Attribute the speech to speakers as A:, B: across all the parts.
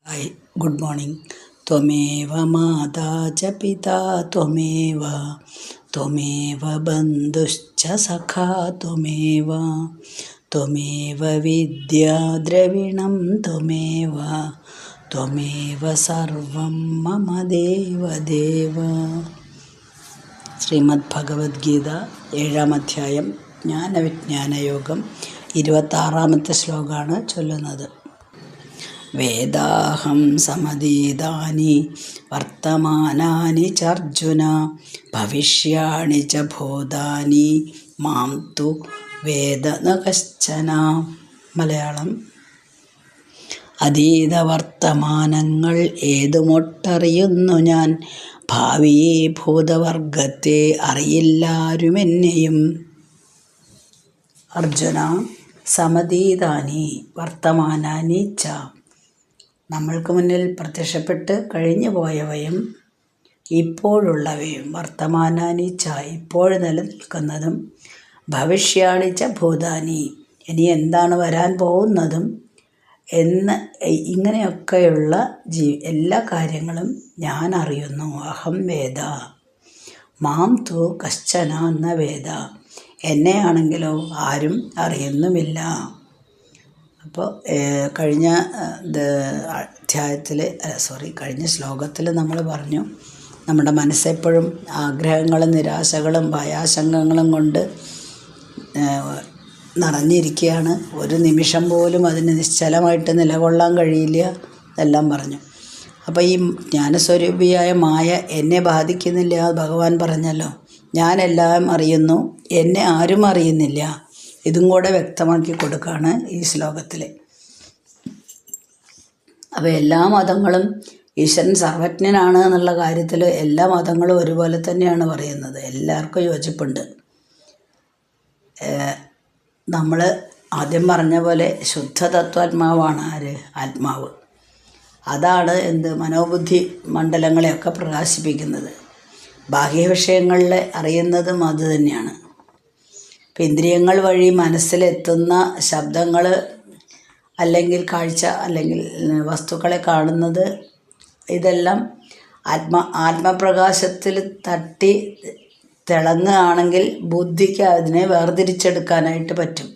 A: Hi, good morning. ത്വമേവ മാതാ ച പിതാ ത്വമേവ ത്വമേവ ബന്ധുശ്ച സഖാ ത്വമേവ ത്വമേവ വിദ്യാ ദ്രവിണം ത്വമേവ ത്വമേവ സർവം മമ ദേവദേവ. ശ്രീമദ് ഭഗവത്ഗീത 7-ാം അധ്യായം ജ്ഞാനവിജ്ഞാനയോഗം 26-ാമത്തെ ശ്ലോകമാണ് ചൊല്ലുന്നത്. വേദാഹം സമതീതാനി വർത്തമാനാനി ചർജുന ഭവിഷ്യാണി ച ഭൂതാനി മാം തു വേദ ന കശ്ചന. മലയാളം: അതീത വർത്തമാനങ്ങൾ ഏതുമൊട്ടറിയുന്നു ഞാൻ, ഭാവിയെ ഭൂതവർഗത്തെ അറിയില്ലാരുമെന്നെയും. അർജുന, സമതീതാനി വർത്തമാനാനി ച, നമ്മൾക്ക് മുന്നിൽ പ്രത്യക്ഷപ്പെട്ട് കഴിഞ്ഞു പോയവയും ഇപ്പോഴുള്ളവയും, വർത്തമാനാനി ച ഇപ്പോൾ നിലനിൽക്കുന്നതും, ഭവിഷ്യാണി ച ഭൂതാനി ഇനി എന്താണ് വരാൻ പോകുന്നതും എന്ന് ഇങ്ങനെയൊക്കെയുള്ള എല്ലാ കാര്യങ്ങളും ഞാൻ അറിയുന്നു. അഹം വേദ മാം തു കശ്ചന എന്ന വേദ, എന്നെയാണെങ്കിലോ ആരും അറിയുന്നുമില്ല. അപ്പോൾ കഴിഞ്ഞ ശ്ലോകത്തിൽ നമ്മൾ പറഞ്ഞു, നമ്മുടെ മനസ്സെപ്പോഴും ആഗ്രഹങ്ങളും നിരാശകളും ഭയാശങ്കങ്ങളും കൊണ്ട് നിറഞ്ഞിരിക്കുകയാണ്. ഒരു നിമിഷം പോലും അതിന് നിശ്ചലമായിട്ട് നിലകൊള്ളാൻ കഴിയില്ല എന്നെല്ലാം പറഞ്ഞു. അപ്പോൾ ഈ ജ്ഞാനസ്വരൂപിയായ മായ എന്നെ ബാധിക്കുന്നില്ല, ഭഗവാൻ പറഞ്ഞല്ലോ. ഞാനെല്ലാം അറിയുന്നു, എന്നെ ആരും അറിയുന്നില്ല. ഇതും കൂടെ വ്യക്തമാക്കി കൊടുക്കുകയാണ് ഈ ശ്ലോകത്തിൽ. അപ്പോൾ എല്ലാ മതങ്ങളും ഈശ്വരൻ സർവജ്ഞനാണ് എന്നുള്ള കാര്യത്തിൽ എല്ലാ മതങ്ങളും ഒരുപോലെ തന്നെയാണ് പറയുന്നത്. എല്ലാവർക്കും യോജിപ്പുണ്ട്. നമ്മൾ ആദ്യം പറഞ്ഞ പോലെ ശുദ്ധ തത്വാത്മാവാണ് ആര്? ആത്മാവ്. അതാണ് മനോബുദ്ധി മണ്ഡലങ്ങളെയൊക്കെ പ്രകാശിപ്പിക്കുന്നത്. ബാഹ്യ വിഷയങ്ങളിൽ അറിയുന്നതും അത് തന്നെയാണ്. ഇപ്പം ഇന്ദ്രിയങ്ങൾ വഴി മനസ്സിലെത്തുന്ന ശബ്ദങ്ങൾ, അല്ലെങ്കിൽ കാഴ്ച, അല്ലെങ്കിൽ വസ്തുക്കളെ കാണുന്നത്, ഇതെല്ലാം ആത്മപ്രകാശത്തിൽ തട്ടി തിളങ്ങുകയാണെങ്കിൽ ബുദ്ധിക്ക് അതിനെ വേർതിരിച്ചെടുക്കാനായിട്ട് പറ്റും.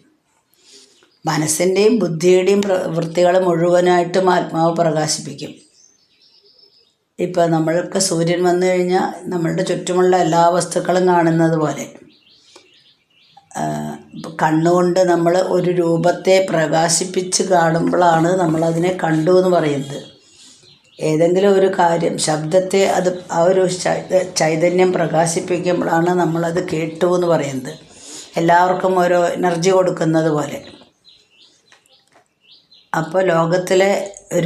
A: മനസ്സിൻ്റെയും ബുദ്ധിയുടെയും വൃത്തികൾ മുഴുവനായിട്ടും ആത്മാവ് പ്രകാശിപ്പിക്കും. ഇപ്പം നമ്മൾക്ക് സൂര്യൻ വന്നു കഴിഞ്ഞാൽ നമ്മളുടെ ചുറ്റുമുള്ള എല്ലാ വസ്തുക്കളും കാണുന്നത് പോലെ, കണ്ണുകൊണ്ട് നമ്മൾ ഒരു രൂപത്തെ പ്രകാശിപ്പിച്ച് കാണുമ്പോഴാണ് നമ്മളതിനെ കണ്ടു എന്ന് പറയുന്നത്. ഏതെങ്കിലും ഒരു കാര്യം, ശബ്ദത്തെ അത് ആ ഒരു ചൈതന്യം പ്രകാശിപ്പിക്കുമ്പോഴാണ് നമ്മളത് കേട്ടു എന്ന് പറയുന്നത്. എല്ലാവർക്കും ഓരോ എനർജി കൊടുക്കുന്നത് പോലെ. അപ്പോൾ ലോകത്തിലെ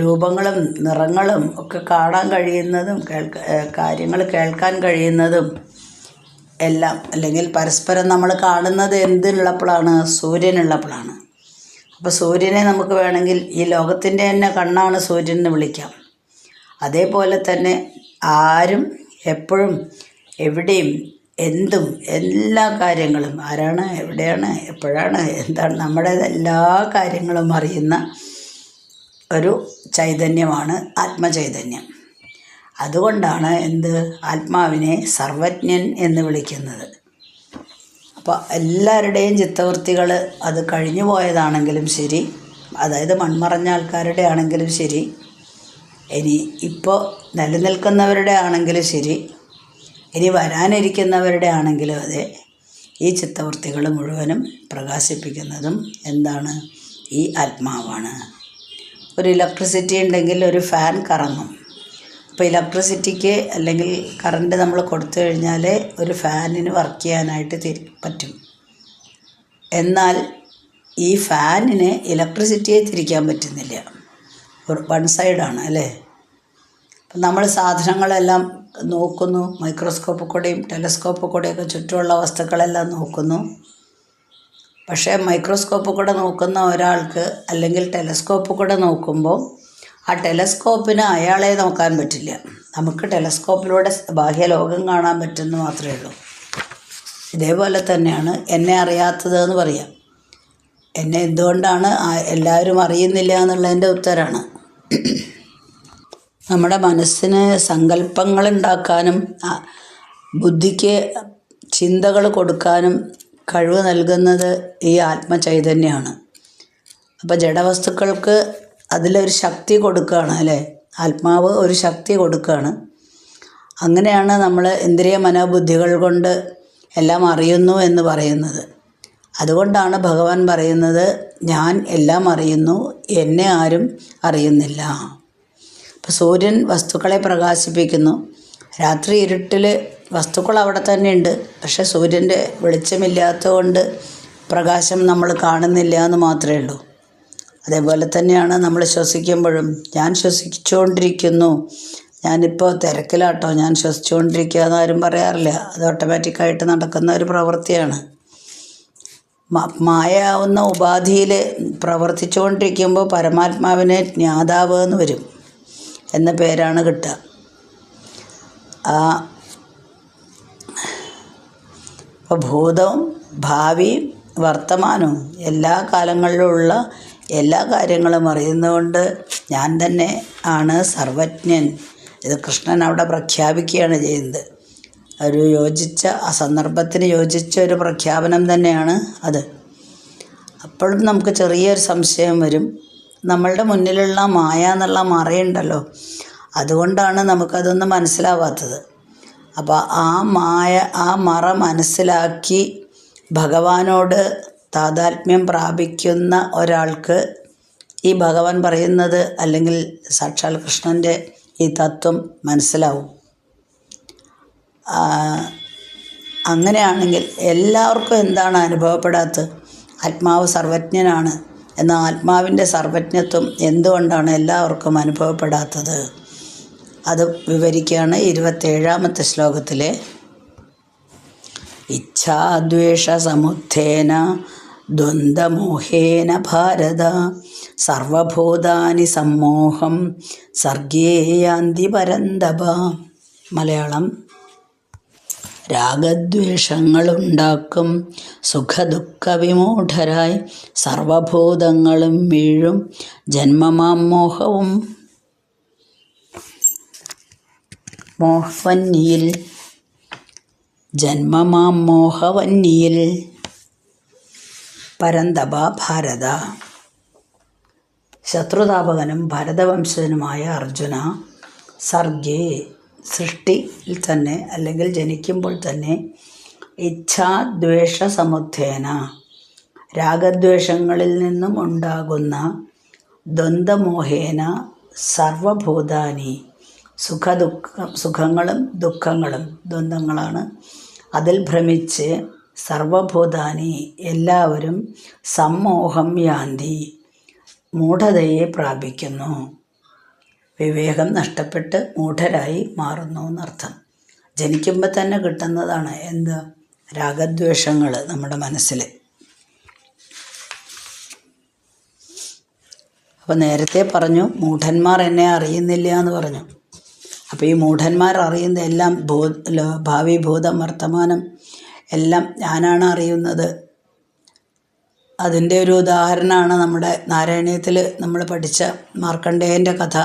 A: രൂപങ്ങളും നിറങ്ങളും ഒക്കെ കാണാൻ കഴിയുന്നതും കാര്യങ്ങൾ കേൾക്കാൻ കഴിയുന്നതും എല്ലാം, അല്ലെങ്കിൽ പരസ്പരം നമ്മൾ കാണുന്നത് എന്തിനുള്ളപ്പോഴാണ്? സൂര്യനുള്ളപ്പോഴാണ്. അപ്പോൾ സൂര്യനെ നമുക്ക് വേണമെങ്കിൽ ഈ ലോകത്തിൻ്റെ തന്നെ കണ്ണാണ് സൂര്യൻ എന്ന് വിളിക്കാം. അതേപോലെ തന്നെ ആരും എപ്പോഴും എവിടെയും എന്തും എല്ലാ കാര്യങ്ങളും, ആരാണ്, എവിടെയാണ്, എപ്പോഴാണ്, എന്താണ്, നമ്മുടെ എല്ലാ കാര്യങ്ങളും അറിയുന്ന ഒരു ചൈതന്യമാണ് ആത്മചൈതന്യം. അതുകൊണ്ടാണ് ആത്മാവിനെ സർവജ്ഞൻ എന്ന് വിളിക്കുന്നത്. അപ്പോൾ എല്ലാവരുടെയും ചിത്തവൃത്തികൾ അത് കഴിഞ്ഞു പോയതാണെങ്കിലും ശരി, അതായത് മൺമറഞ്ഞ ആൾക്കാരുടെ ആണെങ്കിലും ശരി, ഇനി ഇപ്പോൾ നിലനിൽക്കുന്നവരുടെ ആണെങ്കിലും ശരി, ഇനി വരാനിരിക്കുന്നവരുടെ ആണെങ്കിലും അതെ, ഈ ചിത്തവൃത്തികൾ മുഴുവനും പ്രകാശിപ്പിക്കുന്നതും എന്താണ്? ഈ ആത്മാവാണ്. ഒരു ഇലക്ട്രിസിറ്റി ഉണ്ടെങ്കിൽ ഒരു ഫാൻ കറങ്ങും. അപ്പോൾ ഇലക്ട്രിസിറ്റിക്ക് അല്ലെങ്കിൽ കറണ്ട് നമ്മൾ കൊടുത്തു കഴിഞ്ഞാൽ ഒരു ഫാനിന് വർക്ക് ചെയ്യാനായിട്ട് പറ്റും. എന്നാൽ ഈ ഫാനിന് ഇലക്ട്രിസിറ്റിയെ തിരിക്കാൻ പറ്റുന്നില്ല. വൺ സൈഡാണ് അല്ലേ? അപ്പം നമ്മൾ സാധനങ്ങളെല്ലാം നോക്കുന്നു, മൈക്രോസ്കോപ്പ് കൂടെയും ടെലസ്കോപ്പ് കൂടെയൊക്കെ ചുറ്റുമുള്ള വസ്തുക്കളെല്ലാം നോക്കുന്നു. പക്ഷേ മൈക്രോസ്കോപ്പ് കൂടെ നോക്കുന്ന ഒരാൾക്ക് അല്ലെങ്കിൽ ടെലസ്കോപ്പ് കൂടെ നോക്കുമ്പോൾ ആ ടെലസ്കോപ്പിന് അയാളെ നോക്കാൻ പറ്റില്ല. നമുക്ക് ടെലസ്കോപ്പിലൂടെ ബാഹ്യലോകം കാണാൻ പറ്റുമെന്ന് മാത്രമേ ഉള്ളൂ. ഇതേപോലെ തന്നെയാണ് എന്നെ അറിയാത്തതെന്ന് പറയാം. എന്നെ എന്തുകൊണ്ടാണ് എല്ലാവരും അറിയുന്നില്ല എന്നുള്ളതിൻ്റെ ഉത്തരമാണ്. നമ്മുടെ മനസ്സിന് സങ്കല്പങ്ങളുണ്ടാക്കാനും ബുദ്ധിക്ക് ചിന്തകൾ കൊടുക്കാനും കഴിവ് നൽകുന്നത് ഈ ആത്മചൈതന്യമാണ്. അപ്പോൾ ജഡവസ്തുക്കൾക്ക് അതിലൊരു ശക്തി കൊടുക്കുകയാണ് അല്ലേ, ആത്മാവ് ഒരു ശക്തി കൊടുക്കുകയാണ്. അങ്ങനെയാണ് നമ്മൾ ഇന്ദ്രിയ മനോബുദ്ധികൾ കൊണ്ട് എല്ലാം അറിയുന്നു എന്ന് പറയുന്നത്. അതുകൊണ്ടാണ് ഭഗവാൻ പറയുന്നത്, ഞാൻ എല്ലാം അറിയുന്നു, എന്നെ ആരും അറിയുന്നില്ല. ഇപ്പോൾ സൂര്യൻ വസ്തുക്കളെ പ്രകാശിപ്പിക്കുന്നു. രാത്രി ഇരുട്ടിൽ വസ്തുക്കൾ അവിടെ തന്നെ ഉണ്ട്, പക്ഷേ സൂര്യൻ്റെ വെളിച്ചമില്ലാത്തതുകൊണ്ട് പ്രകാശം നമ്മൾ കാണുന്നില്ല എന്ന് മാത്രമേ ഉള്ളൂ. അതേപോലെ തന്നെയാണ് നമ്മൾ ശ്വസിക്കുമ്പോഴും, ഞാൻ ശ്വസിച്ചുകൊണ്ടിരിക്കുന്നു, ഞാനിപ്പോൾ തിരക്കിലാട്ടോ, ഞാൻ ശ്വസിച്ചുകൊണ്ടിരിക്കുക എന്നാരും പറയാറില്ല. അത് ഓട്ടോമാറ്റിക്കായിട്ട് നടക്കുന്ന ഒരു പ്രവൃത്തിയാണ്. മായാവുന്ന ഉപാധിയിൽ പ്രവർത്തിച്ചുകൊണ്ടിരിക്കുമ്പോൾ പരമാത്മാവിനെ ജ്ഞാതാവ് എന്ന് വരും, എന്ന പേരാണ് കിട്ടുക. അപ്പോൾ ഭൂതവും ഭാവിയും വർത്തമാനവും എല്ലാ കാലങ്ങളിലുമുള്ള എല്ലാ കാര്യങ്ങളും അറിയുന്നതുകൊണ്ട് ഞാൻ തന്നെ ആണ് സർവജ്ഞൻ. ഇത് കൃഷ്ണൻ അവിടെ പ്രഖ്യാപിക്കുകയാണ് ചെയ്യുന്നത്. ഒരു യോജിച്ച ആ സന്ദർഭത്തിന് യോജിച്ച ഒരു പ്രഖ്യാപനം തന്നെയാണ് അത്. അപ്പോഴും നമുക്ക് ചെറിയൊരു സംശയം വരും. നമ്മളുടെ മുന്നിലുള്ള മായ എന്നുള്ള മറയുണ്ടല്ലോ, അതുകൊണ്ടാണ് നമുക്കതൊന്നും മനസ്സിലാവാത്തത്. അപ്പോൾ ആ മറ മനസ്സിലാക്കി ഭഗവാനോട് താതാത്മ്യം പ്രാപിക്കുന്ന ഒരാൾക്ക് ഈ ഭഗവാൻ പറയുന്നത് അല്ലെങ്കിൽ സാക്ഷാൽ കൃഷ്ണൻ്റെ ഈ തത്വം മനസ്സിലാവും. അങ്ങനെയാണെങ്കിൽ എല്ലാവർക്കും എന്താണ് അനുഭവപ്പെടാത്തത്? ആത്മാവ് സർവജ്ഞനാണ്. എന്നാൽ ആത്മാവിൻ്റെ സർവജ്ഞത്വം എന്തുകൊണ്ടാണ് എല്ലാവർക്കും അനുഭവപ്പെടാത്തത്? അത് വിവരിക്കുകയാണ് 27ാമത്തെ ശ്ലോകത്തിലെ ഇച്ഛാദ്വേഷ സമുത്ഥേന ദ്വന്ദ്വമോഹേന ഭാരത സർവഭൂതാനി സമ്മോഹം സർഗേ യാന്തി പരന്തപ. മലയാളം: രാഗദ്വേഷങ്ങളുണ്ടാക്കും സുഖദുഃഖ വിമൂഢരായി സർവഭൂതങ്ങളും വീഴും ജന്മമാം മോഹവന്നിയിൽ പരന്തപ ഭാരത. ശത്രുതാപകനും ഭരതവംശജനുമായ അർജുന, സർഗേ സൃഷ്ടിയിൽ തന്നെ അല്ലെങ്കിൽ ജനിക്കുമ്പോൾ തന്നെ ഇച്ഛാദ്വേഷ സമുത്ഥേന രാഗദ്വേഷങ്ങളിൽ നിന്നും ഉണ്ടാകുന്ന ദ്വന്ദ്വമോഹേന സർവഭൂതാനി സുഖങ്ങളും ദുഃഖങ്ങളും ദ്വന്ദ്ങ്ങളാണ്, അതിൽ ഭ്രമിച്ച് സർവഭൂതാനി എല്ലാവരും സമ്മോഹം യാന്തി മൂഢതയെ പ്രാപിക്കുന്നു, വിവേകം നഷ്ടപ്പെട്ട് മൂഢരായി മാറുന്നു എന്നർത്ഥം. ജനിക്കുമ്പോൾ തന്നെ കിട്ടുന്നതാണ് എന്ത്? രാഗദ്വേഷങ്ങൾ നമ്മുടെ മനസ്സിൽ. അപ്പോൾ നേരത്തെ പറഞ്ഞു മൂഢന്മാർ എന്നെ അറിയുന്നില്ല എന്ന് പറഞ്ഞു. അപ്പോൾ ഈ മൂഢന്മാർ അറിയുന്ന എല്ലാം ഭാവി ഭൂതം വർത്തമാനം എല്ലാം ഞാനാണ് അറിയുന്നത്. അതിൻ്റെ ഒരു ഉദാഹരണമാണ് നമ്മുടെ നാരായണീയത്തിൽ നമ്മൾ പഠിച്ച മാർക്കണ്ഡേയൻ്റെ കഥ.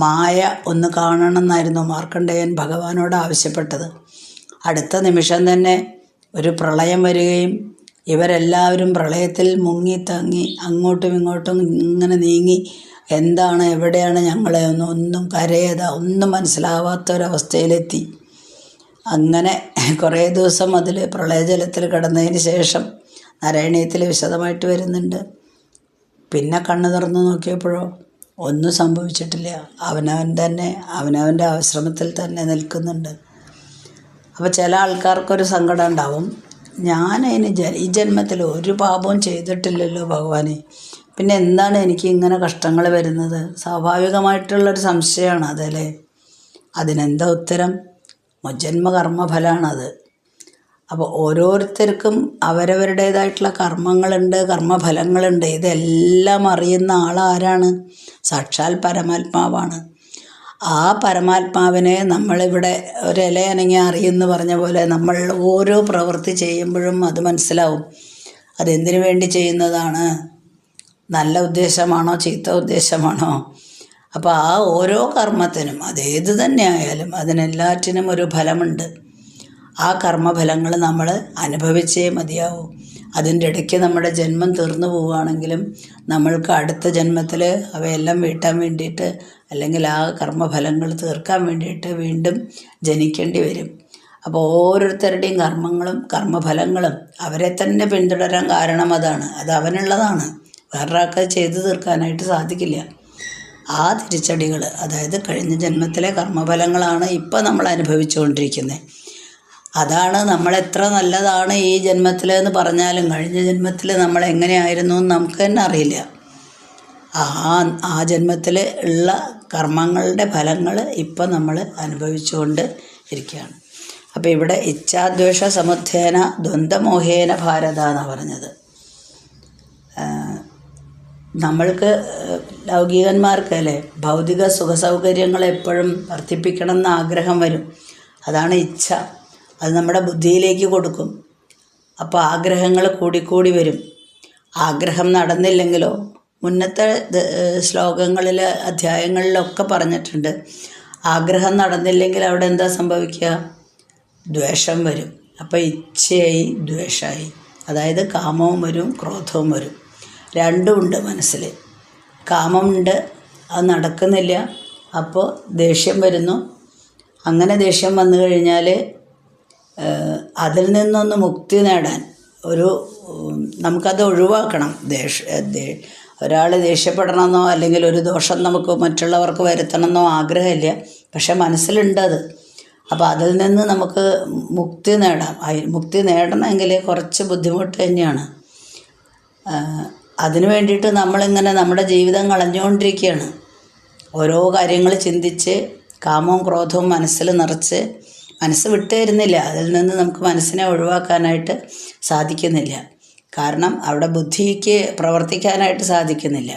A: മായ ഒന്ന് കാണണമെന്നായിരുന്നു മാർക്കണ്ഡേയൻ ഭഗവാനോട് ആവശ്യപ്പെട്ടത്. അടുത്ത നിമിഷം തന്നെ ഒരു പ്രളയം വരികയും ഇവരെല്ലാവരും പ്രളയത്തിൽ മുങ്ങി തങ്ങി അങ്ങോട്ടും ഇങ്ങോട്ടും ഇങ്ങനെ നീങ്ങി എന്താണ് എവിടെയാണ് ഞങ്ങളെ ഒന്നും ഒന്നും മനസ്സിലാവാത്തൊരവസ്ഥയിലെത്തി. അങ്ങനെ കുറേ ദിവസം അതിൽ പ്രളയജലത്തിൽ കിടന്നതിന് ശേഷം നാരായണീയത്തിൽ വിശദമായിട്ട് വരുന്നുണ്ട്. പിന്നെ കണ്ണു തുറന്ന് നോക്കിയപ്പോഴോ ഒന്നും സംഭവിച്ചിട്ടില്ല. അവനവൻ്റെ ആശ്രമത്തിൽ തന്നെ നിൽക്കുന്നുണ്ട്. അപ്പോൾ ചില ആൾക്കാർക്കൊരു സങ്കടം ഉണ്ടാവും, ഞാനതിന് ഈ ജന്മത്തിൽ ഒരു പാപവും ചെയ്തിട്ടില്ലല്ലോ ഭഗവാനെ, പിന്നെ എന്താണ് എനിക്ക് ഇങ്ങനെ കഷ്ടങ്ങൾ വരുന്നത്? സ്വാഭാവികമായിട്ടുള്ളൊരു സംശയമാണ് അതല്ലേ. അതിനെന്താ ഉത്തരം? മുജ്ജന്മ കർമ്മഫലമാണത്. അപ്പോൾ ഓരോരുത്തർക്കും അവരവരുടേതായിട്ടുള്ള കർമ്മങ്ങളുണ്ട്, കർമ്മഫലങ്ങളുണ്ട്. ഇതെല്ലാം അറിയുന്ന ആളാരാണ്? സാക്ഷാൽ പരമാത്മാവാണ്. ആ പരമാത്മാവിനെ നമ്മളിവിടെ ഒരില അനങ്ങി അറിയുമെന്ന് പറഞ്ഞ പോലെ നമ്മൾ ഓരോ പ്രവൃത്തി ചെയ്യുമ്പോഴും അത് മനസ്സിലാവും. അതെന്തിനു വേണ്ടി ചെയ്യുന്നതാണ്? നല്ല ഉദ്ദേശമാണോ ചീത്ത ഉദ്ദേശമാണോ? അപ്പോൾ ആ ഓരോ കർമ്മത്തിനും അതേത് തന്നെ ആയാലും അതിനെല്ലാറ്റിനും ഒരു ഫലമുണ്ട്. ആ കർമ്മഫലങ്ങൾ നമ്മൾ അനുഭവിച്ചേ മതിയാവൂ. അതിൻ്റെ ഇടയ്ക്ക് നമ്മുടെ ജന്മം തീർന്നു പോവുകയാണെങ്കിലും നമ്മൾക്ക് അടുത്ത ജന്മത്തിൽ അവയെല്ലാം വീട്ടാൻ വേണ്ടിയിട്ട് അല്ലെങ്കിൽ ആ കർമ്മഫലങ്ങൾ തീർക്കാൻ വേണ്ടിയിട്ട് വീണ്ടും ജനിക്കേണ്ടി വരും. അപ്പോൾ ഓരോരുത്തരുടെയും കർമ്മങ്ങളും കർമ്മഫലങ്ങളും അവരെ തന്നെ പിന്തുടരാൻ കാരണം അതാണ്. അത് അവനുള്ളതാണ്. വേറൊരാൾക്ക് ചെയ്തു തീർക്കാനായിട്ട് സാധിക്കില്ല. ആ തിരിച്ചടികൾ, അതായത് കഴിഞ്ഞ ജന്മത്തിലെ കർമ്മഫലങ്ങളാണ് ഇപ്പം നമ്മൾ അനുഭവിച്ചുകൊണ്ടിരിക്കുന്നത്. അതാണ് നമ്മളെത്ര നല്ലതാണ് ഈ ജന്മത്തിൽ എന്ന് പറഞ്ഞാലും കഴിഞ്ഞ ജന്മത്തിൽ നമ്മൾ എങ്ങനെയായിരുന്നു എന്ന് നമുക്ക് തന്നെ അറിയില്ല. ആ ജന്മത്തിൽ ഉള്ള കർമ്മങ്ങളുടെ ഫലങ്ങൾ ഇപ്പം നമ്മൾ അനുഭവിച്ചുകൊണ്ട് ഇരിക്കുകയാണ്. അപ്പോൾ ഇവിടെ ഇച്ഛാദ്വേഷ സമുത്ഥേന ദ്വന്ദ്വമോഹേന ഭാരത എന്നാണ് പറഞ്ഞത്. നമ്മൾക്ക് ലൗകികന്മാർക്ക് അല്ലേ ഭൗതിക സുഖസൗകര്യങ്ങൾ എപ്പോഴും വർദ്ധിപ്പിക്കണം എന്ന ആഗ്രഹം വരും. അതാണ് ഇച്ഛ. അത് നമ്മുടെ ബുദ്ധിയിലേക്ക് കൊടുക്കും. അപ്പോൾ ആഗ്രഹങ്ങൾ കൂടിക്കൂടി വരും. ആഗ്രഹം നടന്നില്ലെങ്കിലോ, മുന്നത്തെ ശ്ലോകങ്ങളിൽ അധ്യായങ്ങളിലൊക്കെ പറഞ്ഞിട്ടുണ്ട്, ആഗ്രഹം നടന്നില്ലെങ്കിൽ അവിടെ എന്താ സംഭവിക്കുക? ദ്വേഷം വരും. അപ്പോൾ ഇച്ഛയായി ദ്വേഷമായി. അതായത് കാമവും വരും, ക്രോധവും വരും. രണ്ടുമുണ്ട് മനസ്സിൽ. കാമമുണ്ട്, അത് നടക്കുന്നില്ല, അപ്പോൾ ദേഷ്യം വരുന്നു. അങ്ങനെ ദേഷ്യം വന്നു കഴിഞ്ഞാൽ അതിൽ നിന്നൊന്ന് മുക്തി നേടാൻ നമുക്കത് ഒഴിവാക്കണം. ഒരാൾ ദേഷ്യപ്പെടണമെന്നോ അല്ലെങ്കിൽ ഒരു ദോഷം നമുക്ക് മറ്റുള്ളവർക്ക് വരുത്തണമെന്നോ ആഗ്രഹമില്ല, പക്ഷെ മനസ്സിലുണ്ടത്. അപ്പോൾ അതിൽ നിന്ന് നമുക്ക് മുക്തി നേടാം. മുക്തി നേടണമെങ്കിൽ കുറച്ച് ബുദ്ധിമുട്ട് തന്നെയാണ്. അതിനു വേണ്ടിയിട്ട് നമ്മളിങ്ങനെ നമ്മുടെ ജീവിതം കളഞ്ഞുകൊണ്ടിരിക്കുകയാണ്. ഓരോ കാര്യങ്ങൾ ചിന്തിച്ച് കാമവും ക്രോധവും മനസ്സിൽ നിറച്ച് മനസ്സ് വിട്ടുതരുന്നില്ല. അതിൽ നിന്ന് നമുക്ക് മനസ്സിനെ ഒഴിവാക്കാനായിട്ട് സാധിക്കുന്നില്ല. കാരണം അവിടെ ബുദ്ധിക്ക് പ്രവർത്തിക്കാനായിട്ട് സാധിക്കുന്നില്ല.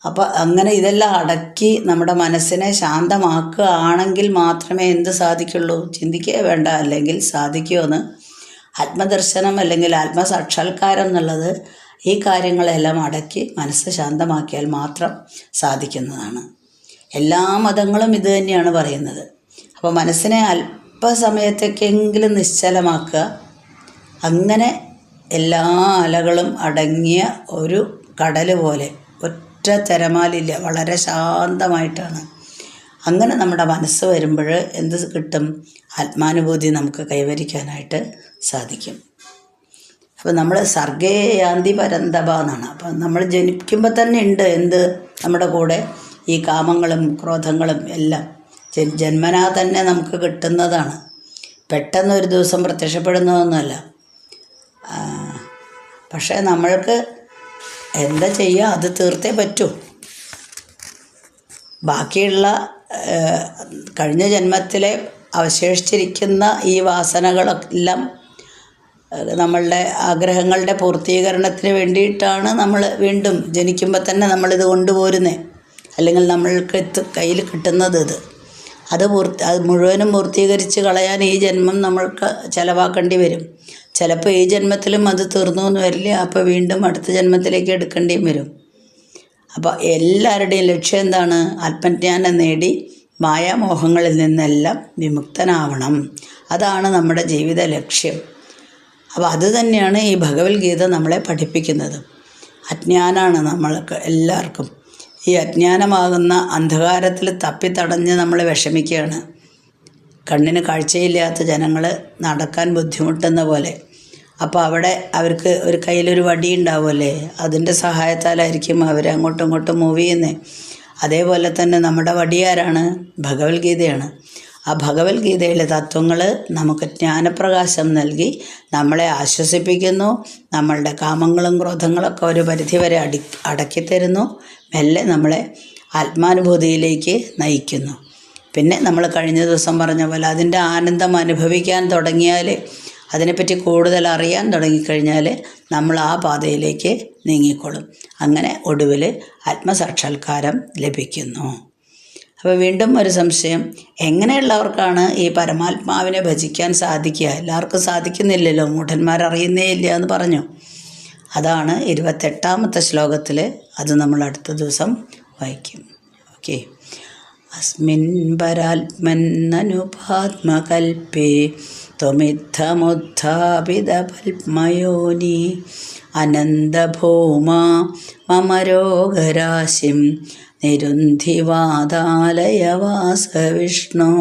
A: അപ്പോൾ അങ്ങനെ ഇതെല്ലാം അടക്കി നമ്മുടെ മനസ്സിനെ ശാന്തമാക്കുകയാണെങ്കിൽ മാത്രമേ എന്ത് സാധിക്കുള്ളൂ? ചിന്തിക്കുക വേണ്ട, അല്ലെങ്കിൽ സാധിക്കുമെന്ന്. ആത്മദർശനം അല്ലെങ്കിൽ ആത്മസാക്ഷാത്കാരം എന്നുള്ളത് ഈ കാര്യങ്ങളെല്ലാം അടക്കി മനസ്സ് ശാന്തമാക്കിയാൽ മാത്രം സാധിക്കുന്നതാണ്. എല്ലാ മതങ്ങളും ഇത് തന്നെയാണ് പറയുന്നത്. അപ്പോൾ മനസ്സിനെ അല്പസമയത്തേക്കെങ്കിലും നിശ്ചലമാക്കുക. അങ്ങനെ എല്ലാ അലകളും അടങ്ങിയ ഒരു കടൽ പോലെ, ഒറ്റ തിരമാലില്ല, വളരെ ശാന്തമായിട്ടാണ്. അങ്ങനെ നമ്മുടെ മനസ്സ് വരുമ്പോൾ എന്ത് കിട്ടും? ആത്മാനുഭൂതി നമുക്ക് കൈവരിക്കാനായിട്ട് സാധിക്കും. അപ്പോൾ നമ്മൾ സർഗേ യാന്തി പരന്തപ എന്നാണ്. അപ്പം നമ്മൾ ജനിക്കുമ്പോൾ തന്നെ ഉണ്ട് എന്ത് നമ്മുടെ കൂടെ ഈ കാമങ്ങളും ക്രോധങ്ങളും എല്ലാം ജന്മനാ തന്നെ നമുക്ക് കിട്ടുന്നതാണ്. പെട്ടെന്ന് ഒരു ദിവസം പ്രത്യക്ഷപ്പെടുന്നതൊന്നുമല്ല. പക്ഷേ നമ്മൾക്ക് എന്താ ചെയ്യുക? അത് തീർത്തേ പറ്റൂ. ബാക്കിയുള്ള കഴിഞ്ഞ ജന്മത്തിലെ അവശേഷിച്ചിരിക്കുന്ന ഈ വാസനകളെല്ലാം നമ്മളുടെ ആഗ്രഹങ്ങളുടെ പൂർത്തീകരണത്തിന് വേണ്ടിയിട്ടാണ് നമ്മൾ വീണ്ടും ജനിക്കുമ്പോൾ തന്നെ നമ്മളിത് കൊണ്ടുപോരുന്നത്. അല്ലെങ്കിൽ നമ്മൾക്ക് കയ്യിൽ കിട്ടുന്നത് അത് മുഴുവനും പൂർത്തീകരിച്ച് കളയാൻ ഈ ജന്മം നമ്മൾക്ക് ചിലവാക്കേണ്ടി വരും. ചിലപ്പോൾ ഈ ജന്മത്തിലും അത് തീർന്നു എന്ന് വരില്ല. അപ്പോൾ വീണ്ടും അടുത്ത ജന്മത്തിലേക്ക് എടുക്കേണ്ടിയും വരും. അപ്പോൾ എല്ലാവരുടെയും ലക്ഷ്യം എന്താണ്? ആത്മജ്ഞാനം നേടി മായാമോഹങ്ങളിൽ നിന്നെല്ലാം വിമുക്തനാവണം. അതാണ് നമ്മുടെ ജീവിത ലക്ഷ്യം. അപ്പോൾ അത് തന്നെയാണ് ഈ ഭഗവത്ഗീത നമ്മളെ പഠിപ്പിക്കുന്നത്. അജ്ഞാനമാണ് നമ്മൾക്ക് എല്ലാവർക്കും. ഈ അജ്ഞാനമാകുന്ന അന്ധകാരത്തിൽ തപ്പിത്തടഞ്ഞ് നമ്മൾ വിഷമിക്കുകയാണ്. കണ്ണിന് കാഴ്ചയില്ലാത്ത ജനങ്ങൾ നടക്കാൻ ബുദ്ധിമുട്ടുന്ന പോലെ. അപ്പോൾ അവിടെ അവർക്ക് ഒരു കയ്യിലൊരു വടി ഉണ്ടാവുമല്ലേ, അതിൻ്റെ സഹായത്താലായിരിക്കും അവർ അങ്ങോട്ടും ഇങ്ങോട്ടും മൂവ് ചെയ്യുന്നത്. അതേപോലെ തന്നെ നമ്മുടെ വടിയാരാണ്? ഭഗവത്ഗീതയാണ്. ആ ഭഗവത്ഗീതയിലെ തത്വങ്ങൾ നമുക്ക് ജ്ഞാനപ്രകാശം നൽകി നമ്മളെ ആശ്വസിപ്പിക്കുന്നു. നമ്മളുടെ കാമങ്ങളും ക്രോധങ്ങളൊക്കെ ഒരു പരിധിവരെ അടക്കിത്തരുന്നു. മെല്ലെ നമ്മളെ ആത്മാനുഭൂതിയിലേക്ക് നയിക്കുന്നു. പിന്നെ നമ്മൾ കഴിഞ്ഞ ദിവസം പറഞ്ഞ പോലെ അതിൻ്റെ ആനന്ദം അനുഭവിക്കാൻ തുടങ്ങിയാൽ, അതിനെപ്പറ്റി കൂടുതൽ അറിയാൻ തുടങ്ങിക്കഴിഞ്ഞാൽ നമ്മൾ ആ പാതയിലേക്ക് നീങ്ങിക്കൊള്ളും. അങ്ങനെ ഒടുവിൽ ആത്മസാക്ഷാത്കാരം ലഭിക്കുന്നു. അപ്പോൾ വീണ്ടും ഒരു സംശയം, എങ്ങനെയുള്ളവർക്കാണ് ഈ പരമാത്മാവിനെ ഭജിക്കാൻ സാധിക്കുക? എല്ലാവർക്കും സാധിക്കുന്നില്ലല്ലോ, മൂഢന്മാരറിയുന്നേ ഇല്ല എന്ന് പറഞ്ഞു. അതാണ് 28ാമത്തെ ശ്ലോകത്തിൽ. അത് നമ്മൾ അടുത്ത ദിവസം വായിക്കും. ഓക്കെ. അസ്മിൻ പരാത്മന്നനുപാത്മകൽപ്പേ ത്വമിത്തമുത്ഥാപിതപത്മയോനി അനന്തഭൗമാ മമ രോഗരാശിം നിരുന്ധിവാതാലയ വാസവിഷ്ണോ.